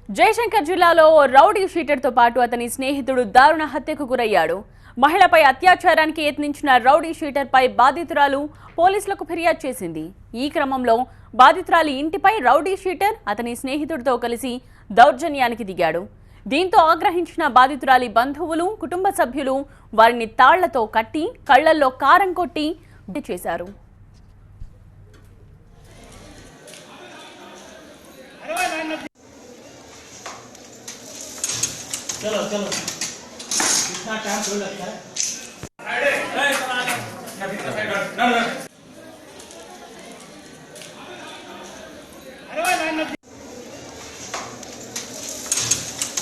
జయశంకర్ జిల్లాలో రౌడీ షీటర్తో పాటు అతని స్నేహితుడు దారుణ హత్యకు గురయ్యాడు. మహిళపై అత్యాచారానికి యత్నించిన రౌడీ షీటర్పై బాధితురాలు పోలీసులకు ఫిర్యాదు చేసింది. ఈ క్రమంలో బాధితురాలి ఇంటిపై రౌడీ షీటర్ అతని స్నేహితుడితో కలిసి దౌర్జన్యానికి దిగాడు. దీంతో ఆగ్రహించిన బాధితురాలి బంధువులు, కుటుంబ సభ్యులు వారిని తాళ్లతో కట్టి కళ్లల్లో కారం కొట్టి చేశారు. चलो चलो कितना टाइम थोड़ा लगता है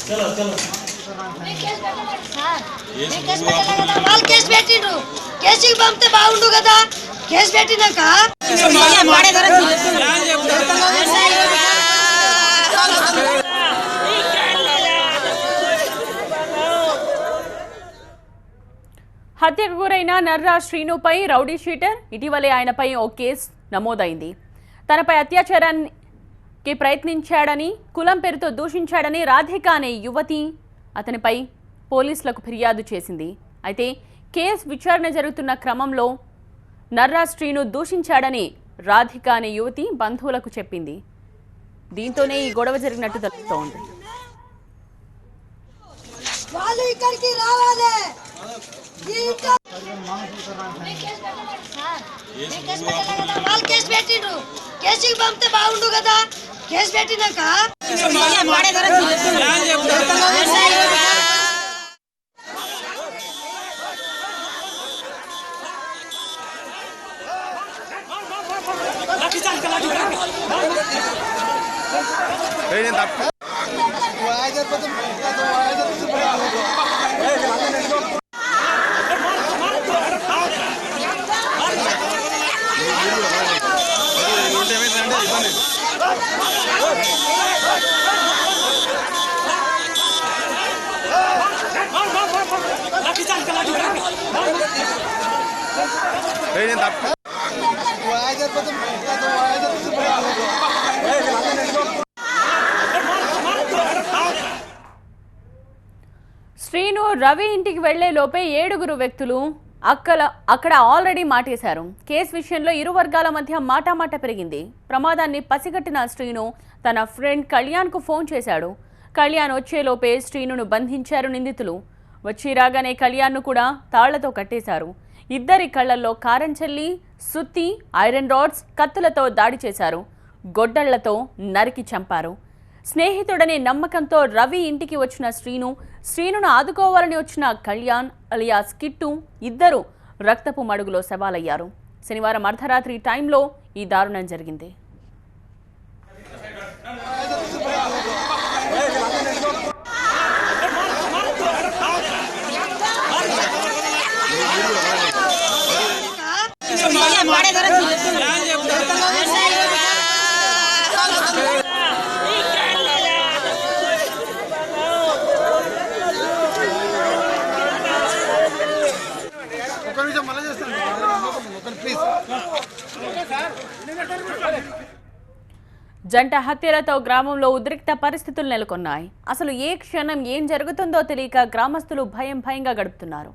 चलो चलो కేసు పెట్టిండు కేసుకి పంపితే బాగుండు కదా కేసు పెట్టినాక హత్యకు గురైన నర్రా శ్రీనుపై రౌడీ షీటర్ ఇటీవలే ఆయనపై ఓ కేసు నమోదైంది. తనపై అత్యాచారానికి ప్రయత్నించాడని, కులం పేరుతో దూషించాడని రాధిక అనే యువతి అతనిపై పోలీసులకు ఫిర్యాదు చేసింది. అయితే కేసు విచారణ జరుగుతున్న క్రమంలో నర్రా శ్రీను దూషించాడని రాధిక అనే యువతి బంధువులకు చెప్పింది. దీంతోనే ఈ గొడవ జరిగినట్టు తెలుస్తోంది. కేసు పెట్టిండు కేసుకి పంపితే బాగుండు కదా కేసు పెట్టినాక శ్రీను రవి ఇంటికి వెళ్లే లోపే 7 వ్యక్తులు అక్కడ ఆల్రెడీ మాటేశారు. కేసు విషయంలో ఇరు వర్గాల మధ్య మాటామాట పెరిగింది. ప్రమాదాన్ని పసిగట్టిన శ్రీను తన ఫ్రెండ్ కళ్యాణ్కు ఫోన్ చేశాడు. కళ్యాణ్ వచ్చేలోపే శ్రీనును బంధించారు నిందితులు. వచ్చి రాగానే కళ్యాణ్ను కూడా తాళ్లతో కట్టేశారు. ఇద్దరి కళ్లల్లో కారం చల్లి, సుత్తి, ఐరన్ రాడ్స్, కత్తులతో దాడి చేశారు. గొడ్డళ్లతో నరికి చంపారు. స్నేహితుడనే నమ్మకంతో రవి ఇంటికి వచ్చిన శ్రీనును ఆదుకోవాలని వచ్చిన కళ్యాణ్ అలియాస్ కిట్టు ఇద్దరు రక్తపు మడుగులో శవాలయ్యారు. శనివారం అర్ధరాత్రి టైంలో ఈ దారుణం జరిగింది. జంట హత్యలతో గ్రామంలో ఉద్రిక్త పరిస్థితులు నెలకొన్నాయి. అసలు ఏ క్షణం ఏం జరుగుతుందో తెలియక గ్రామస్తులు భయంగా గడుపుతున్నారు.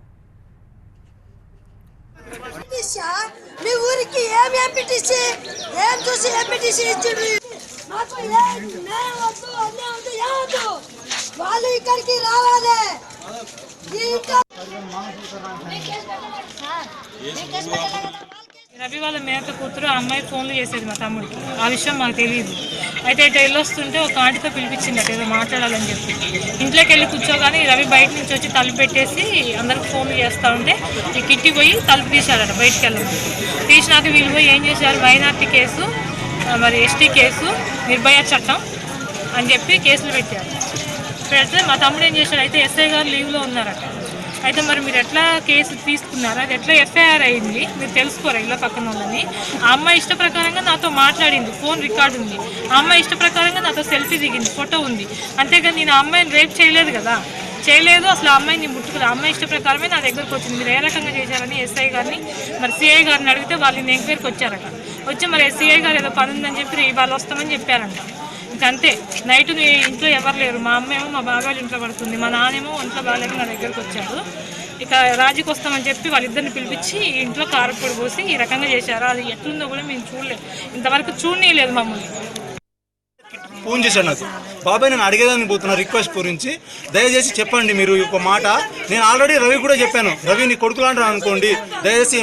రవి వాళ్ళ మేక కూతురు అమ్మాయి ఫోన్లు చేసేది మా తమ్ముడికి. ఆ విషయం మాకు తెలియదు. అయితే ఇటు వెళ్ళొస్తుంటే ఒక ఆంటీతో పిలిపించింది అటు ఏదో మాట్లాడాలని చెప్పి. ఇంట్లోకి వెళ్ళి కూర్చోగానే రవి బయట నుంచి వచ్చి తలుపు పెట్టేసి అందరికి ఫోన్లు చేస్తూ ఉంటే ఈ కిట్టి పోయి తలుపు తీశారట బయటికి వెళ్ళడం. తీసినాక వీళ్ళు పోయి ఏం చేశారు, మైనార్టీ కేసు, మరి ఎస్టీ కేసు, నిర్భయ చట్టం అని చెప్పి కేసులు పెట్టారు. పెడితే మా తమ్ముడు ఏం చేశాడు, అయితే ఎస్ఐ గారు లీవ్లో ఉన్నారట. అయితే మరి మీరు ఎట్లా కేసు తీసుకున్నారు, అది ఎట్లా ఎఫ్ఐఆర్ అయింది మీరు తెలుసుకోరా ఇళ్ళ పక్కన వాళ్ళని. ఆ అమ్మాయి ఇష్ట ప్రకారంగా నాతో మాట్లాడింది, ఫోన్ రికార్డు ఉంది. ఆ అమ్మాయి ఇష్ట ప్రకారంగా నాతో సెల్ఫీ దిగింది, ఫోటో ఉంది. అంతేగాని నేను ఆ అమ్మాయిని రేప్ చేయలేదు కదా, చేయలేదు. అసలు ఆ అమ్మాయిని ముట్టుకుని అమ్మాయి ఇష్ట ప్రకారమే నా దగ్గరకు వచ్చింది. మీరు ఏ రకంగా చేశారని ఎస్ఐ గారిని మరి సిఐ గారిని అడిగితే వాళ్ళు నేను ఎంక్వైరీకి వచ్చారట. వచ్చి మరి సిఐ గారు ఏదో పని ఉందని చెప్పి వాళ్ళు వస్తామని చెప్పారంట. ఇంకంతే. నైట్ ఇంట్లో ఎవరు లేరు. మా అమ్మ ఏమో మా బాబాయ్ ఇంట్లో పడుతుంది, మా నాన్నేమో ఒంట్లో బాగాలేక నా దగ్గరకు వచ్చాడు. ఇక రాజీకి వస్తామని చెప్పి వాళ్ళిద్దరిని పిలిపించి ఇంట్లో కారపొడి పోసి ఈ రకంగా చేశారు. అది ఎట్లుందో కూడా మేము చూడలేదు, ఇంతవరకు చూడనీయలేదు మమ్మల్ని. ఫోన్ చేశాడు నాకు, బాబాయ్ నేను అడిగేదానికి పోతున్నా రిక్వెస్ట్ గురించి, దయచేసి చెప్పండి మీరు ఒక మాట. నేను ఆల్రెడీ రవి కూడా చెప్పాను, రవి నీ కొడుకులు అంటారు అనుకోండి, దయచేసి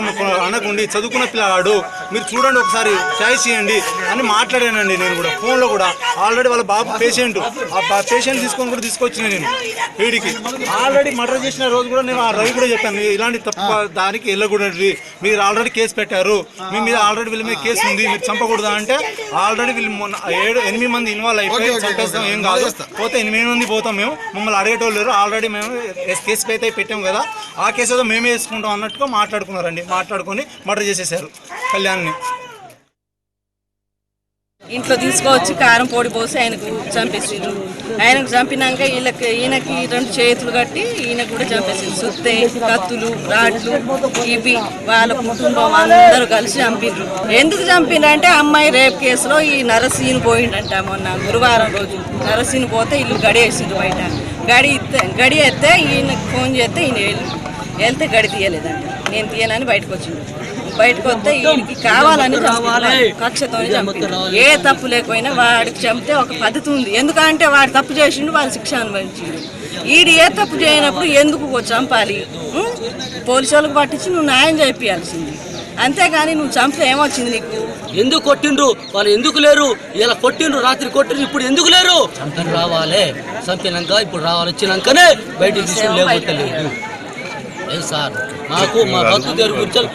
అనకండి, చదువుకున్న పిల్లవాడు, మీరు చూడండి ఒకసారి చాయిస్ చేయండి అని మాట్లాడానండి. నేను కూడా ఫోన్లో కూడా ఆల్రెడీ వాళ్ళ బాబు పేషెంట్, ఆ పేషెంట్ తీసుకొని కూడా తీసుకొచ్చిన నేను వీడికి. ఆల్రెడీ మర్డర్ చేసిన రోజు కూడా నేను ఆ రవి కూడా చెప్పాను, ఇలాంటి తప్ప దానికి వెళ్ళకూడదు, మీరు ఆల్రెడీ కేసు పెట్టారు, మీ మీద ఆల్రెడీ వీళ్ళ మీద కేసు ఉంది, మీరు చంపకూడదా అంటే ఆల్రెడీ వీళ్ళు 8 మంది ఇన్వాల్వ్ అయిపోయి చంపేస్తాం, ఏం కాదు, పోతే 8 మంది పోతాం, మేము మమ్మల్ని అడిగేటోళ్ళు లేరు, ఆల్రెడీ మేము కేసు అయితే పెట్టాం కదా, ఆ కేసు ఏదో మేమే వేసుకుంటాం అన్నట్టుగా మాట్లాడుకున్నారండి. మాట్లాడుకొని మర్డర్ చేసేసారు కళ్యాణ్ని. ఇంట్లో తీసుకొచ్చి కారం పొడి పోసి ఆయనకు చంపేసారు. ఆయనకు చంపినాక ఈయనకి 2 చేతులు కట్టి ఈయనకు కూడా చంపేసారు. సుత్తే, కత్తులు, రాడ్లు ఇవి వాళ్ళ కుటుంబం అందరూ కలిసి చంపిండ్రు. ఎందుకు చంపిండ్రంటే అమ్మాయి రేప్ కేసులో ఈ నరసీని పోయిండంట. మొన్న గురువారం రోజు నరసీని పోతే ఇల్లు గడియేసిండ్రు బయట. గడి ఎత్తే ఈయనకు ఫోన్ చేస్తే ఈయన వెళ్తే గడి తీయలేదంట. నేను తీయనని బయటకు వచ్చిండు. బయటకు వస్తే ఈయనకి కావాలని కక్షతో చంపారు. ఏ తప్పు లేకపోయినా వాడికి చంపితే ఒక పద్ధతి ఉంది. ఎందుకంటే వాడు తప్పు చేసిండు, వాళ్ళు శిక్ష అనుభవించిండు. ఈడు ఏ తప్పు చేయనప్పుడు ఎందుకు చంపాలి? పోలీసు వాళ్ళకి పట్టించి నువ్వు న్యాయం చేయించాల్సింది, అంతేగాని నువ్వు చంపితే ఏమొచ్చింది నీకు? ఎందుకు కొట్టిండ్రు వాళ్ళు? ఎందుకు లేరు? ఇలా కొట్టిండ్రు, రాత్రి కొట్టిండ్రు, ఇప్పుడు ఎందుకు లేరు? చంపని రావాలి, చంపినాక ఇప్పుడు రావాలి, వచ్చినాకనే బయటికి తీసుకుని లేకపోతే సార్ మాకు మా భక్తు దగ్గర కూర్చొని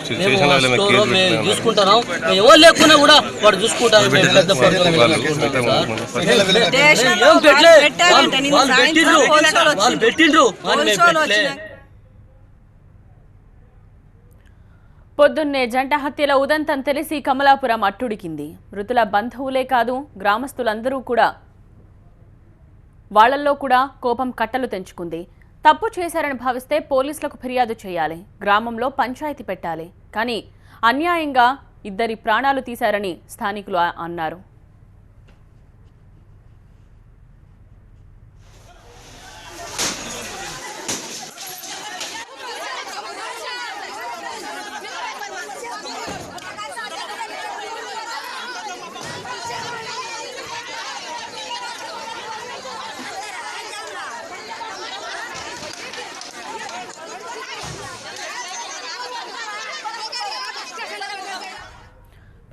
మేము చూసుకుంటున్నాం. మేము ఎవరు లేకున్నా కూడా వాడు చూసుకుంటారు. మేము పెద్ద వాళ్ళు పెట్టిండ్రు. పొద్దున్నే జంట హత్యల ఉదంతం తెలిసి కమలాపురం అట్టుడికింది. మృతుల బంధువులే కాదు, గ్రామస్తులందరూ కూడా వాళ్లల్లో కూడా కోపం కట్టలు తెంచుకుంది. తప్పు చేశారని భావిస్తే పోలీసులకు ఫిర్యాదు చేయాలి, గ్రామంలో పంచాయతీ పెట్టాలి. కానీ అన్యాయంగా 2 ప్రాణాలు తీశారని స్థానికులు అన్నారు.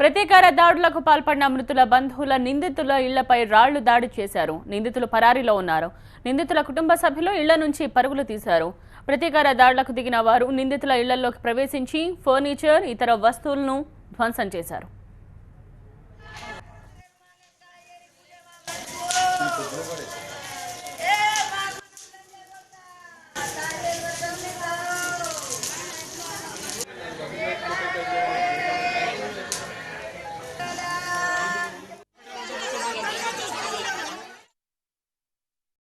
ప్రతీకార దాడులకు పాల్పడిన మృతుల బంధువుల నిందితుల ఇళ్లపై రాళ్లు దాడి చేశారు. నిందితులు పరారీలో ఉన్నారు. నిందితుల కుటుంబ సభ్యులు ఇళ్ల నుంచి పరుగులు తీశారు. ప్రతీకార దాడులకు దిగిన వారు నిందితుల ఇళ్లలోకి ప్రవేశించి ఫర్నిచర్, ఇతర వస్తువులను ధ్వంసం చేశారు.